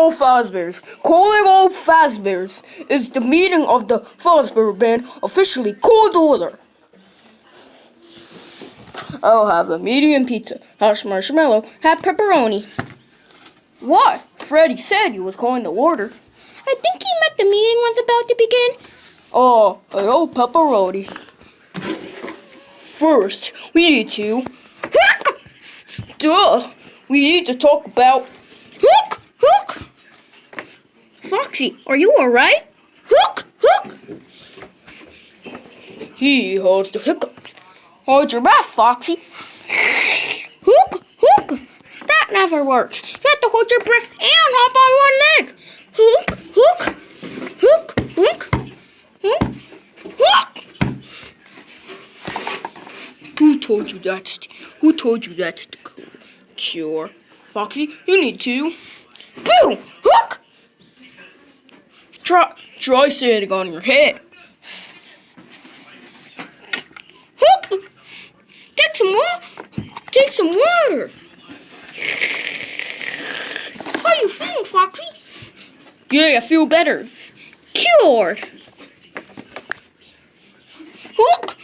all Fazbears. Calling all Fazbears. It's the meeting of the Fazbear band officially called to order. I'll have a medium pizza, hash marshmallow, half pepperoni. What? Freddy said he was calling the order. I think he meant the meeting was about to begin. Oh, an old pepperoni. First, we need to... Duh! We need to talk about... Hook! Foxy, are you alright? Hook! He has the hiccups. Hold your breath, Foxy. Hook! That never works. You have to hold your breath and hop on one leg. Hook! Who told you that's the cure? Foxy, you need to... Boo! Hook! Try standing on your head. Hook! Take some water. How are you feeling, Foxy? Yeah, I feel better. Cured. Hook!